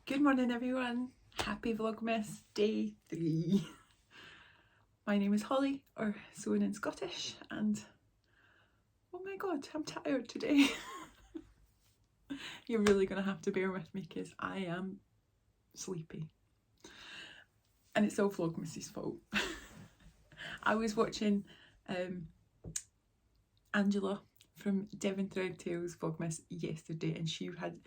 Good morning everyone, happy Vlogmas day 3. My name is Holly, or Soan in Scottish, and oh my god, I'm tired today. You're really going to have to bear with me because I am sleepy. And it's all Vlogmas's fault. I was watching Angela from Devon Thread Tales Vlogmas yesterday, and she had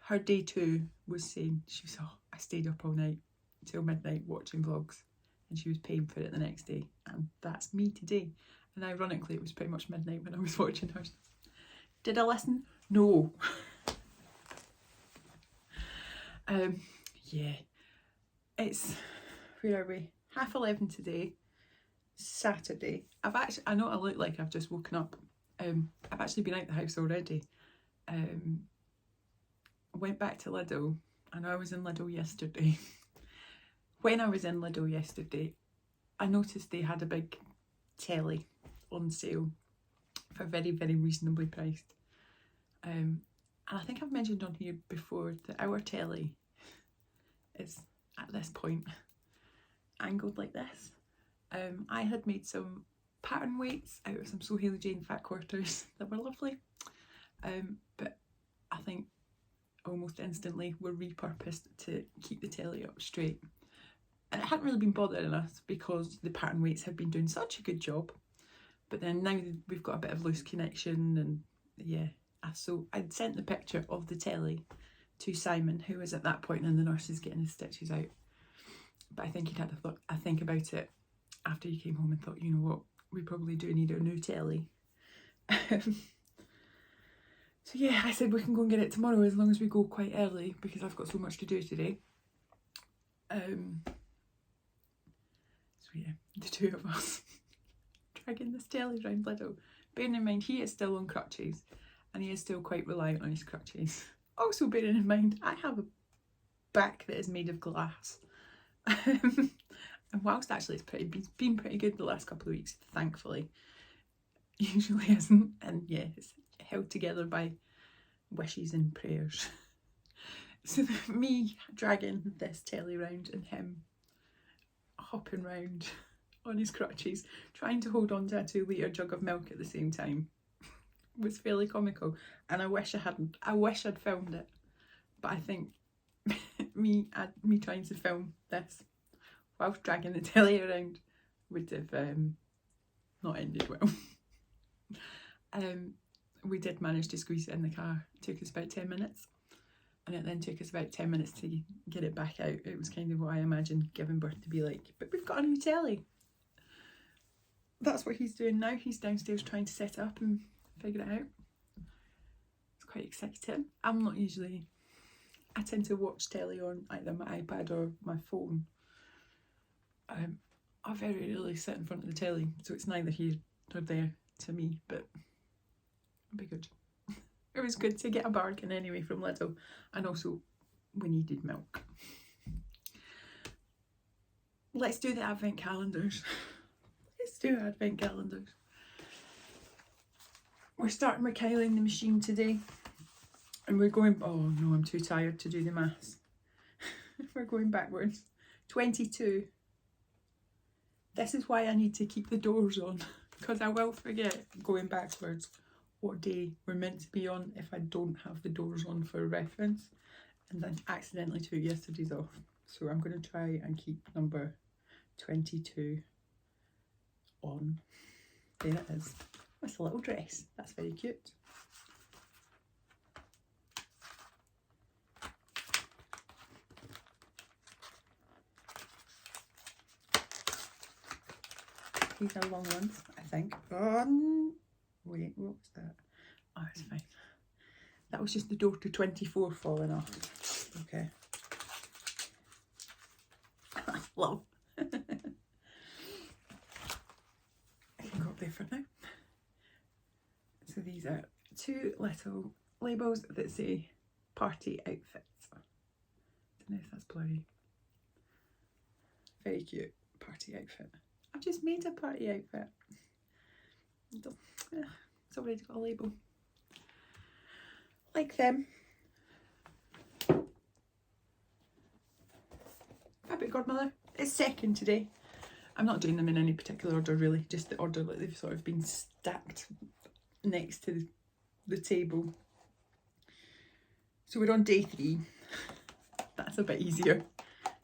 her day 2 was saying, she was, oh, I stayed up all night till midnight watching vlogs, and she was paying for it the next day, and that's me today. And ironically it was pretty much midnight when I was watching hers. Did I listen? No. Yeah, it's, where are we? 11:30 today, Saturday. I know I look like I've just woken up. I've actually been out the house already. Went back to Lidl. I know I was in Lidl yesterday. When I was in Lidl yesterday, I noticed they had a big telly on sale for very, very reasonably priced. And I think I've mentioned on here before that our telly is at this point angled like this. I had made some pattern weights out of some So Hailey Jane fat quarters that were lovely, but I think almost instantly were repurposed to keep the telly up straight. And it hadn't really been bothering us because the pattern weights had been doing such a good job. But then now we've got a bit of loose connection, and yeah. So I'd sent the picture of the telly to Simon, who was at that point in the nurses getting his stitches out. But I think he'd had a think about it after he came home and thought, you know what, we probably do need a new telly. So yeah, I said we can go and get it tomorrow as long as we go quite early because I've got so much to do today. So yeah, the two of us dragging this telly around Lidl. Bearing in mind he is still on crutches and he is still quite reliant on his crutches. Also bearing in mind I have a back that is made of glass. And whilst actually it's been pretty good the last couple of weeks, thankfully, usually isn't. And yeah, it's held together by wishes and prayers. So me dragging this telly round and him hopping round on his crutches, trying to hold on to a 2-litre jug of milk at the same time, was fairly comical. And I wish I'd filmed it, but I think me trying to film this whilst dragging the telly around would have not ended well. We did manage to squeeze it in the car. It took us about 10 minutes, and it then took us about 10 minutes to get it back out. It was kind of what I imagined giving birth to be like, but we've got a new telly. That's what he's doing now. He's downstairs trying to set it up and figure it out. It's quite exciting. I'm not usually, I tend to watch telly on either my iPad or my phone. I very rarely sit in front of the telly, so it's neither here nor there to me, but it'll be good. It was good to get a bargain anyway from Lidl, and also we needed milk. Let's do the advent calendars. Let's do advent calendars. We're starting with Kylie in the machine today, and we're going, oh no, I'm too tired to do the maths. We're going backwards. 22. This is why I need to keep the doors on, because I will forget going backwards what day we're meant to be on if I don't have the doors on for reference, and then accidentally took yesterday's off. So I'm going to try and keep number 22 on. There it is. It's a little dress. That's very cute. These are long ones, I think. Wait, what was that? Oh, it's fine. That was just the door to 24 falling off. Okay. Love. I can go up there for now. So these are 2 little labels that say party outfits. I don't know if that's blurry. Very cute party outfit. I've just made a party outfit. It's already got a label. Like them. godmother. It's second today. I'm not doing them in any particular order really, just the order that they've sort of been stacked next to the table. So we're on day 3. That's a bit easier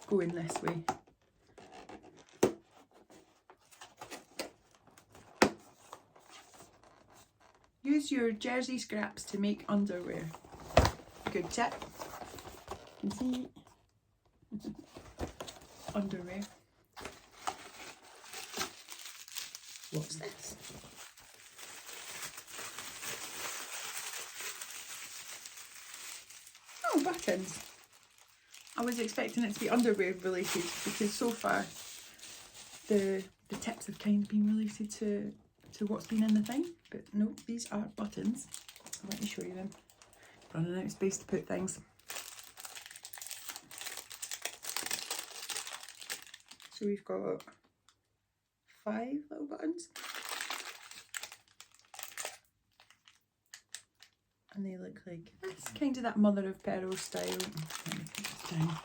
going this way. Use your jersey scraps to make underwear. Good tip. You can see underwear. What's this? Oh, buttons. I was expecting it to be underwear related because so far the tips have kind of been related to what's been in the thing, but no, these are buttons. So let me show you them. Running out of space to put things. So we've got 5 little buttons. And they look like this, kind of that mother of pearl style. Let me put this down.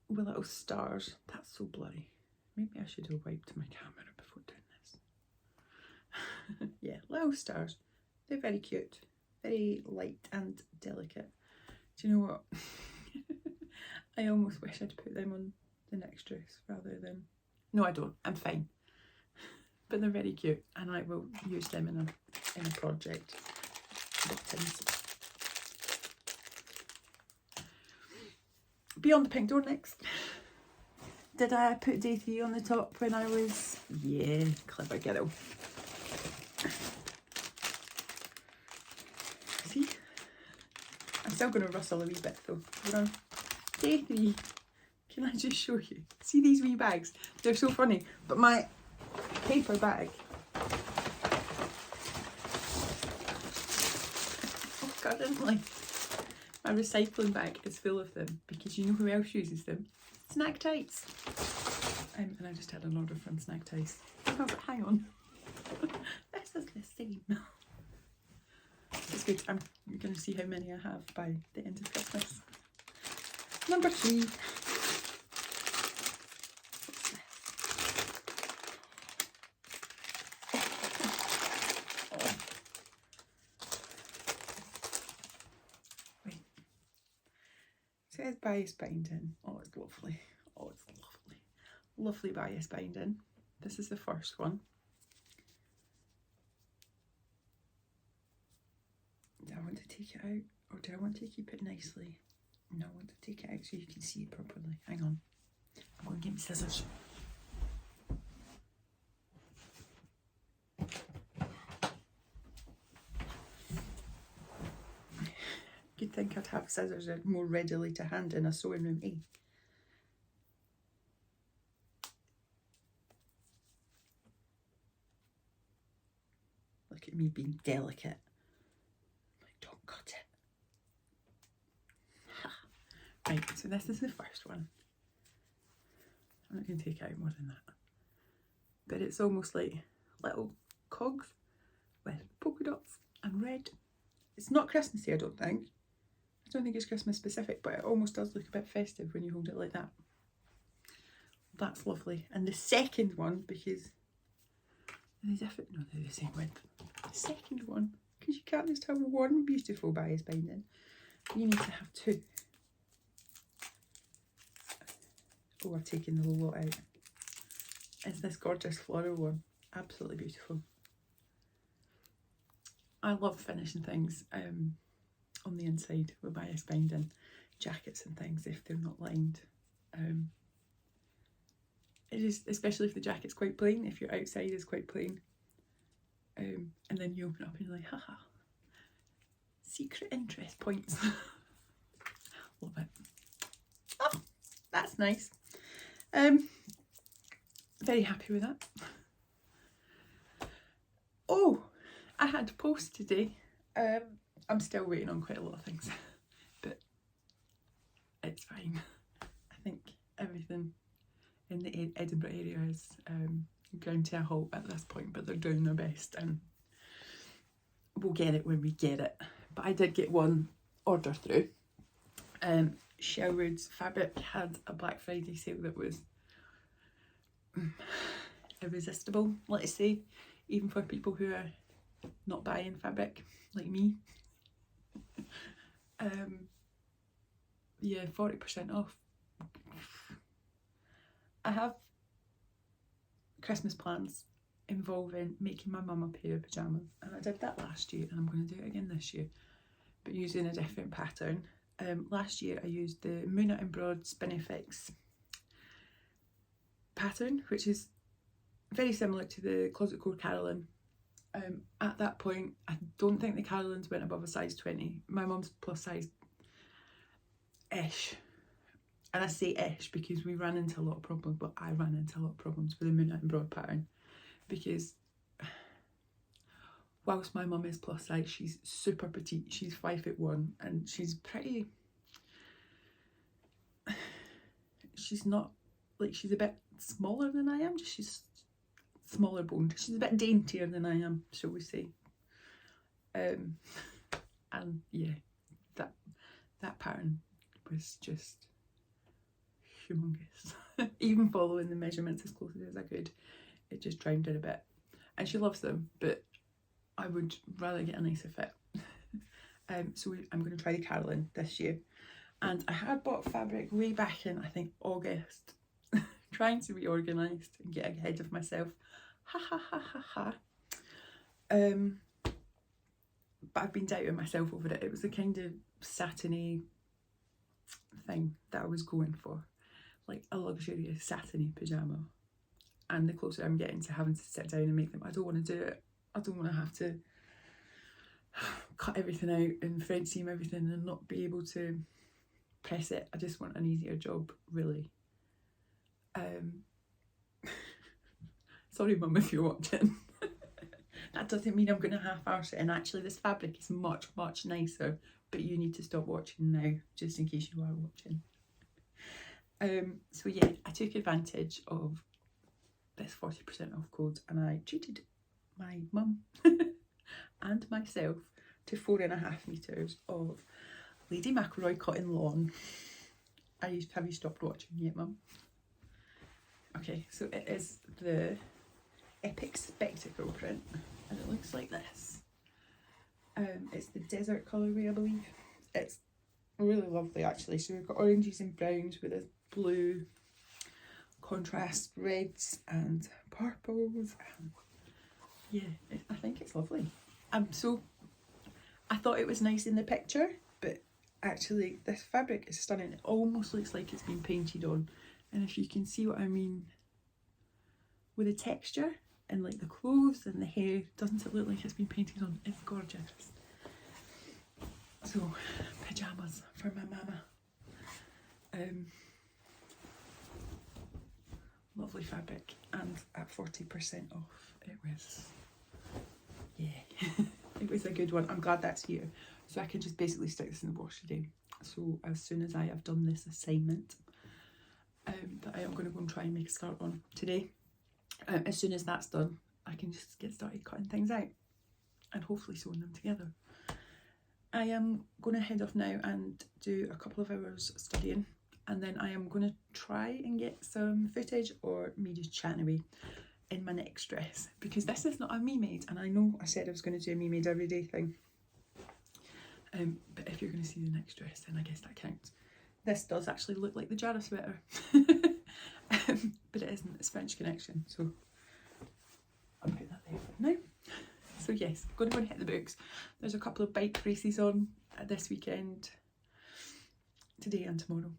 With little stars. That's so blurry. Maybe I should have wiped my camera before doing this. Yeah, little stars. They're very cute. Very light and delicate. Do you know what? I almost wish I'd put them on the next dress rather than... No, I don't. I'm fine. But they're very cute and I will use them in a project. Buttons. Beyond the Pink Door next. Did I put day 3 on the top when I was... Yeah, clever girl. See? I'm still going to rustle a wee bit though. We're on day 3. Can I just show you? See these wee bags? They're so funny. But my paper bag... Oh God, I didn't like... My recycling bag is full of them because you know who else uses them? Snack Tights. And I just had an order from Snack Tights. Oh, but hang on. This is the same. It's good. I'm going to see how many I have by the end of Christmas. Number 3. It says bias binding. Oh, it's lovely. Oh, it's lovely. Lovely bias binding. This is the first one. Do I want to take it out or do I want to keep it nicely? No, I want to take it out so you can see it properly. Hang on. I'm going to get my scissors. You'd think I'd have scissors more readily to hand in a sewing room, eh? Look at me being delicate. Like, don't cut it. Right, so this is the first one. I'm not going to take out more than that. But it's almost like little cogs with polka dots and red. It's not Christmassy, I don't think. I don't think it's Christmas specific, but it almost does look a bit festive when you hold it like that. That's lovely. And the second one, because they're different, no, they're the same width. The second one, because you can't just have one beautiful bias binding, you need to have 2. Oh, I've taken the whole lot out. It's this gorgeous floral one. Absolutely beautiful. I love finishing things on the inside with bias binding, jackets and things if they're not lined. It is, especially if the jacket's quite plain, if your outside is quite plain. And then you open it up and you're like, haha, secret interest points. Love it. Oh, that's nice. Very happy with that. Oh, I had post today. I'm still waiting on quite a lot of things, but it's fine. I think everything in the Edinburgh area is ground to a halt at this point, but they're doing their best and we'll get it when we get it. But I did get one order through. Sherwood's Fabric had a Black Friday sale that was irresistible, let's say, even for people who are not buying fabric like me. Yeah, 40% off. I have Christmas plans involving making my mum a pair of pyjamas, and I did that last year and I'm going to do it again this year, but using a different pattern. Last year I used the Moon and Broad Spinifex pattern, which is very similar to the Closet Core Carolyn. At that point I don't think the Carolyns went above a size 20. My mum's plus size ish, and I say ish because we ran into a lot of problems, but I ran into a lot of problems with the Moon and Broad pattern, because whilst my mum is plus size, she's super petite. She's 5'1" and she's pretty, she's not like, she's a bit smaller than I am, she's smaller boned, she's a bit daintier than I am, shall we say. And yeah, that pattern was just humongous. Even following the measurements as closely as I could, it just drowned it a bit. And she loves them, but I would rather get a nicer fit. So I'm going to try the Carolyn this year. And I had bought fabric way back in, I think, August, trying to be organised and get ahead of myself. Ha ha ha ha ha. But I've been doubting myself over it. It was the kind of satiny thing that I was going for, like a luxurious satiny pyjama. And the closer I'm getting to having to sit down and make them, I don't want to do it. I don't want to have to cut everything out and French seam everything and not be able to press it. I just want an easier job, really. Sorry mum if you're watching. That doesn't mean I'm going to half-arse it, and actually this fabric is much, much nicer, but you need to stop watching now, just in case you are watching. So yeah, I took advantage of this 40% off code and I treated my mum and myself to 4.5 metres of Lady McElroy cotton lawn. Have you stopped watching yet, mum? Okay, so it is the Epic Spectacle print and it looks like this. It's the desert colourway, I believe. It's really lovely actually. So we've got oranges and browns with a blue contrast, reds and purples, and yeah, I think it's lovely. I thought it was nice in the picture, but actually this fabric is stunning. It almost looks like it's been painted on, and if you can see what I mean with the texture and like the clothes and the hair, doesn't it look like it's been painted on? It's gorgeous. So pyjamas for my mama. Lovely fabric, and at 40% off, it was, yeah, it was a good one. I'm glad that's here, so I can just basically stick this in the wash today. So as soon as I have done this assignment that I am going to go and try and make a scarf on today, as soon as that's done, I can just get started cutting things out and hopefully sewing them together. I am going to head off now and do a couple of hours studying, and then I am going to try and get some footage or me just chatting away in my next dress, because this is not a me made, and I know I said I was going to do a me made everyday thing, but if you're going to see the next dress, then I guess that counts. This does actually look like the Jara sweater, but it isn't. It's French Connection, so I'll put that there for now. So yes, I'm going to go and hit the books. There's a couple of bike races on this weekend, today and tomorrow.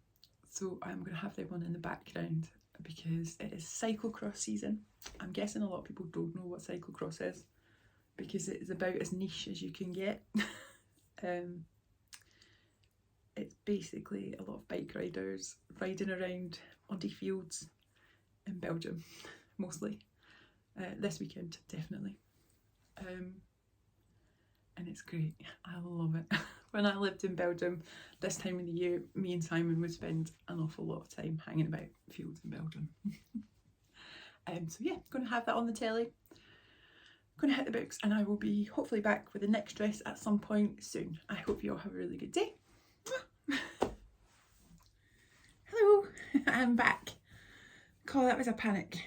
So I'm going to have them on in the background because it is cyclocross season. I'm guessing a lot of people don't know what cyclocross is because it is about as niche as you can get. It's basically a lot of bike riders riding around on fields in Belgium, mostly. This weekend, definitely. And it's great. I love it. When I lived in Belgium this time of the year, me and Simon would spend an awful lot of time hanging about fields in Belgium. So yeah, going to have that on the telly. Going to hit the books, and I will be hopefully back with the next dress at some point soon. I hope you all have a really good day. I'm back. God, that was a panic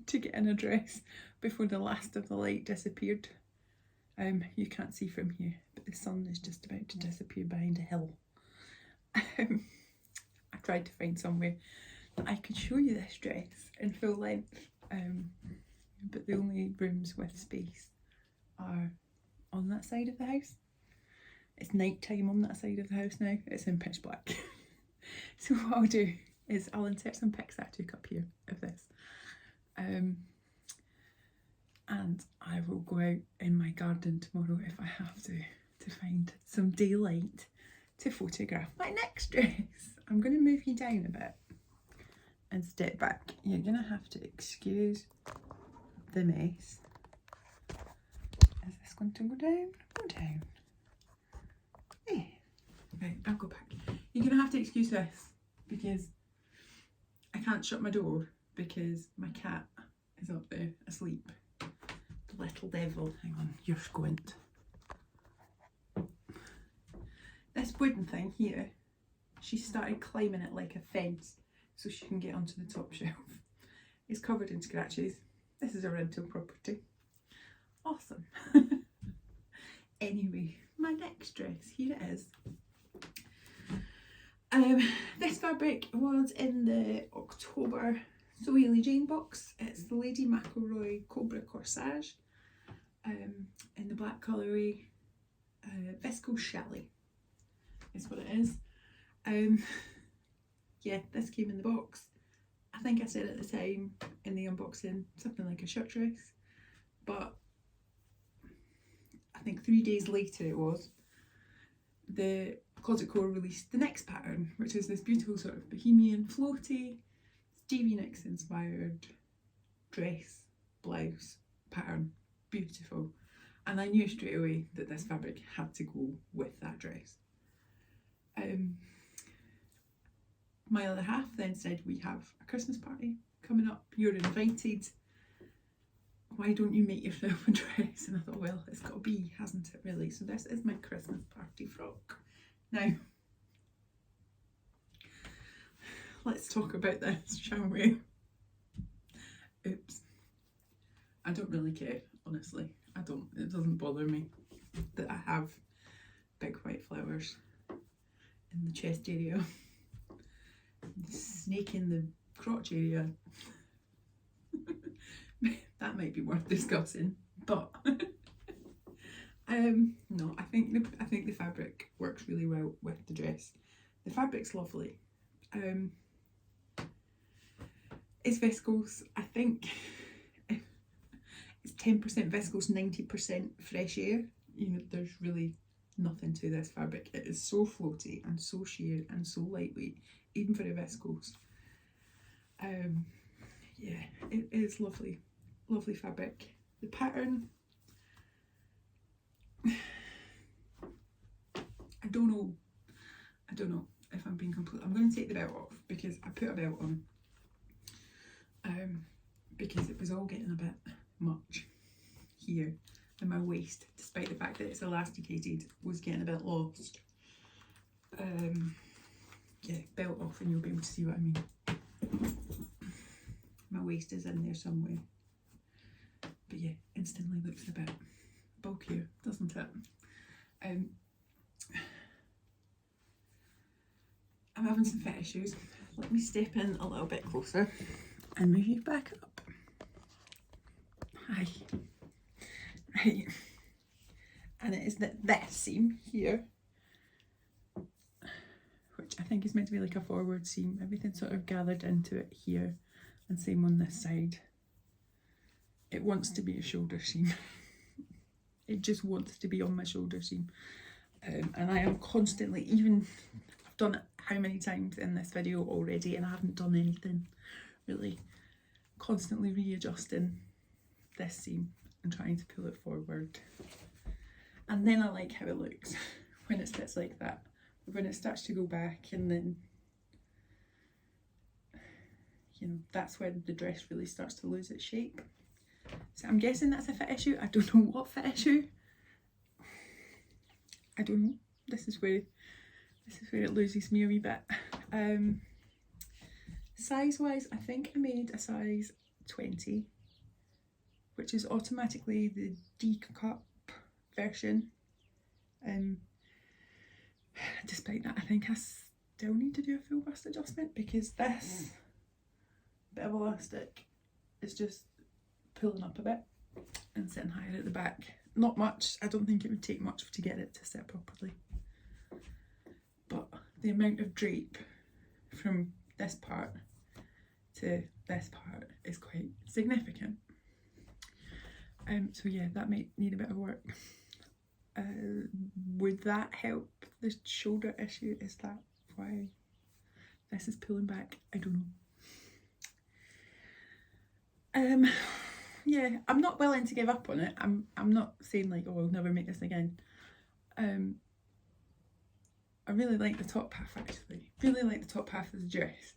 to get in a dress before the last of the light disappeared. You can't see from here, but the sun is just about to disappear behind a hill. I tried to find somewhere that I could show you this dress in full length, but the only rooms with space are on that side of the house. It's night time on that side of the house now. It's in pitch black. So what I'll do is I'll insert some pics that I took up here of this. And I will go out in my garden tomorrow if I have to find some daylight to photograph my next dress. I'm going to move you down a bit and step back. You're going to have to excuse the mess. Is this going to go down? Go down. Yeah. Right, I'll go back. You're going to have to excuse this because I can't shut my door because my cat is up there asleep. The little devil. Hang on, you're squint. This wooden thing here, she started climbing it like a fence so she can get onto the top shelf. It's covered in scratches. This is a rental property. Awesome. Anyway, my next dress, here it is. This fabric was in the October So Hayley Jane box. It's the Lady McElroy Cobra Corsage in the black colourway, Visco Chalet is what it is. Yeah, this came in the box. I think I said at the time in the unboxing something like a shirt dress, but I think 3 days later it was, the Closet Core released the next pattern, which is this beautiful sort of bohemian floaty Stevie Nicks inspired dress blouse pattern. Beautiful. And I knew straight away that this fabric had to go with that dress. My other half then said, we have a Christmas party coming up, you're invited, why don't you make yourself a dress? And I thought, well, it's got to be, hasn't it really? So this is my Christmas party frock. Now, let's talk about this, shall we? Oops. I don't really care, honestly. It doesn't bother me that I have big white flowers in the chest area, the snake in the crotch area. That might be worth discussing, but no, I think the fabric works really well with the dress. The fabric's lovely. It's viscose. I think it's 10% viscose, 90% fresh air. You know, there's really nothing to this fabric. It is so floaty and so sheer and so lightweight, even for a viscose. Yeah, it is lovely. Lovely fabric. The pattern, I don't know if I'm being complete. I'm going to take the belt off because I put a belt on because it was all getting a bit much here, and my waist, despite the fact that it's elasticated, was getting a bit lost. Yeah, belt off and you'll be able to see what I mean. My waist is in there somewhere. But yeah, instantly looks a bit bulkier, doesn't it? I'm having some fit issues. Let me step in a little bit closer and move you back up. Hi. Right. And it is this seam here, which I think is meant to be like a forward seam. Everything's sort of gathered into it here, and same on this side. It wants to be a shoulder seam. It just wants to be on my shoulder seam. And I am constantly, even, I've done it how many times in this video already and I haven't done anything really, constantly readjusting this seam and trying to pull it forward. And then I like how it looks when it sits like that. But when it starts to go back, and then, you know, that's when the dress really starts to lose its shape. So I'm guessing that's a fit issue. I don't know what fit issue. I don't know. This is where it loses me a wee bit. Size wise, I think I made a size 20, which is automatically the D cup version. Despite that, I think I still need to do a full bust adjustment because this bit of elastic is just pulling up a bit and sitting higher at the back. Not much. I don't think it would take much to get it to sit properly. But the amount of drape from this part to this part is quite significant. So yeah, that might need a bit of work. Would that help the shoulder issue? Is that why this is pulling back? I don't know. Yeah, I'm not willing to give up on it. I'm not saying like, oh, I'll never make this again. I really like the top half actually. Really like the top half of the dress.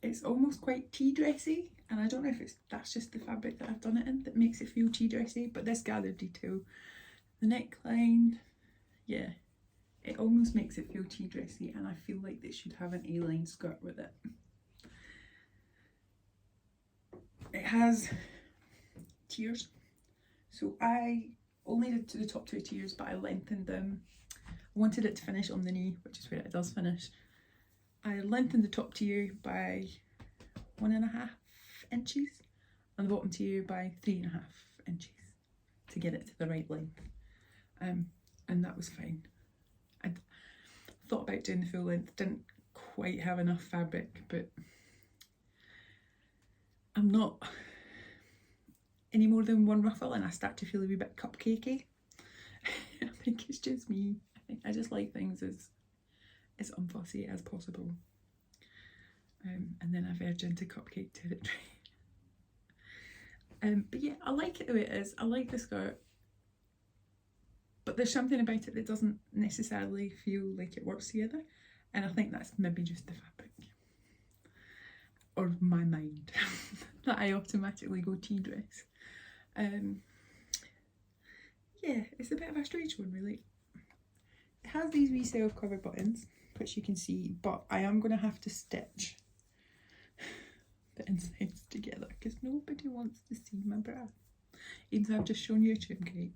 It's almost quite tea dressy, and I don't know if that's just the fabric that I've done it in that makes it feel tea dressy, but this gathered detail, the neckline, yeah, it almost makes it feel tea dressy, and I feel like they should have an A-line skirt with it. It has tiers, so I only did to the top 2 tiers, but I lengthened them. I wanted it to finish on the knee, which is where it does finish. I lengthened the top tier by 1.5 inches and the bottom tier by 3.5 inches to get it to the right length, and that was fine. I thought about doing the full length, didn't quite have enough fabric, but I'm not any more than one ruffle and I start to feel a wee bit cupcakey. I think it's just me. I think I just like things as unfussy as possible, and then I verge into cupcake territory. But yeah, I like it the way it is. I like the skirt, but there's something about it that doesn't necessarily feel like it works together, and I think that's maybe just the fabric or my mind that I automatically go tea dress. Yeah, it's a bit of a strange one really. It has these wee self-cover buttons, which you can see, but I am going to have to stitch the insides together because nobody wants to see my bra. Even though I've just shown you a trim, great.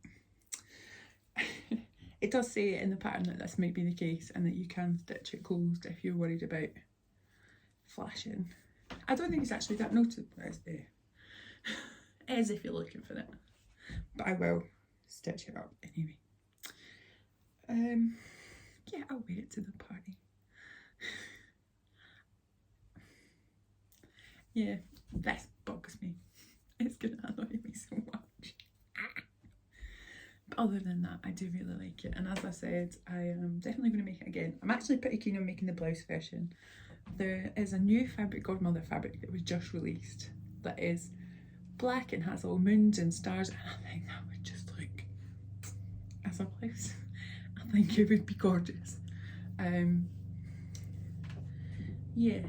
It does say in the pattern that this might be the case and that you can stitch it closed if you're worried about flashing. I don't think it's actually that noted, but it's there. It is if you're looking for it. But I will stitch it up anyway. Yeah, I'll wear it to the party. Yeah, this bugs me. It's gonna annoy me so much. But other than that, I do really like it. And as I said, I am definitely going to make it again. I'm actually pretty keen on making the blouse version. There is a new fabric, Godmother fabric, that was just released that is black and has all moons and stars, and I think that would just look as a blouse. I think it would be gorgeous. Yeah,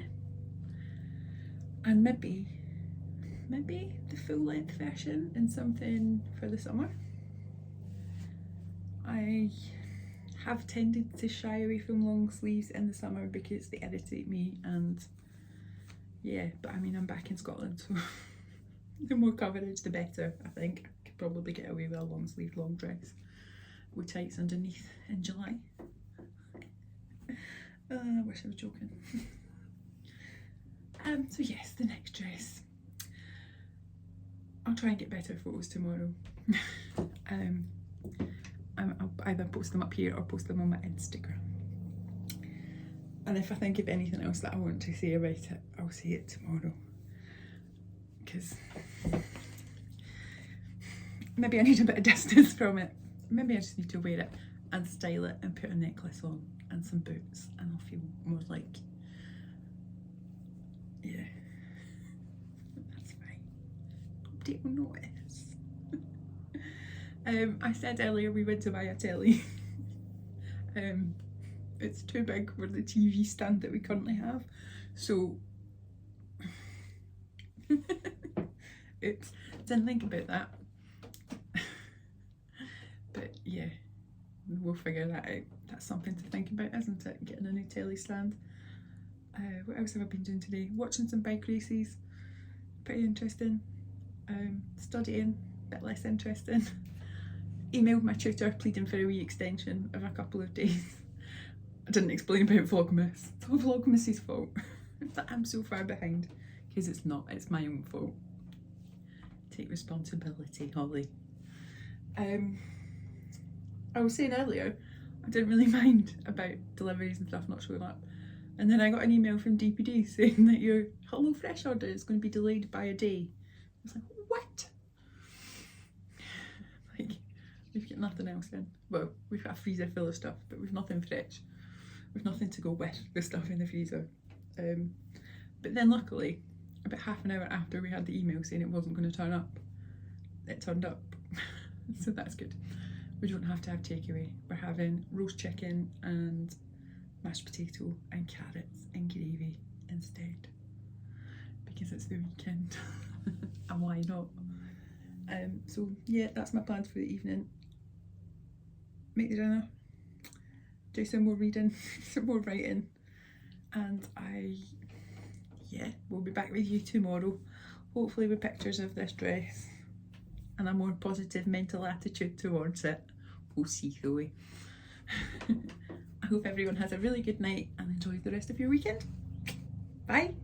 and maybe the full length version in something for the summer. I have tended to shy away from long sleeves in the summer because they irritate me, and yeah, but I mean, I'm back in Scotland, so the more coverage the better. I think I could probably get away with a long sleeve long dress with tights underneath in July. I wish I was joking. So yes, the next dress. I'll try and get better photos tomorrow. I'll either post them up here or post them on my Instagram. And if I think of anything else that I want to say about it, I'll say it tomorrow. Because maybe I need a bit of distance from it. Maybe I just need to wear it and style it and put a necklace on and some boots, and I'll feel more like, yeah, that's fine. Nobody will notice. I said earlier we went to buy a telly. It's too big for the TV stand that we currently have, so oops, didn't think about that. But yeah, we'll figure that out. That's something to think about, isn't it? Getting a new telly stand. What else have I been doing today? Watching some bike races, pretty interesting. Studying, a bit less interesting. Emailed my tutor pleading for a wee extension of a couple of days. I didn't explain about Vlogmas. It's all Vlogmas's fault that I'm so far behind, because it's not, it's my own fault. Take responsibility, Holly. I was saying earlier, I didn't really mind about deliveries and stuff not showing up. And then I got an email from DPD saying that your HelloFresh order is going to be delayed by a day. I was like, what? Like, we've got nothing else in. Well, we've got a freezer full of stuff, but we've nothing fresh. We've nothing to go with the stuff in the freezer. But then luckily, about half an hour after we had the email saying it wasn't going to turn up, it turned up. So that's good. We don't have to have takeaway. We're having roast chicken and mashed potato and carrots and gravy instead, because it's the weekend. And why not? So yeah, that's my plans for the evening. Make the dinner, do some more reading, some more writing, and we'll be back with you tomorrow, hopefully with pictures of this dress and a more positive mental attitude towards it. We'll see, though. I hope everyone has a really good night and enjoys the rest of your weekend. Bye.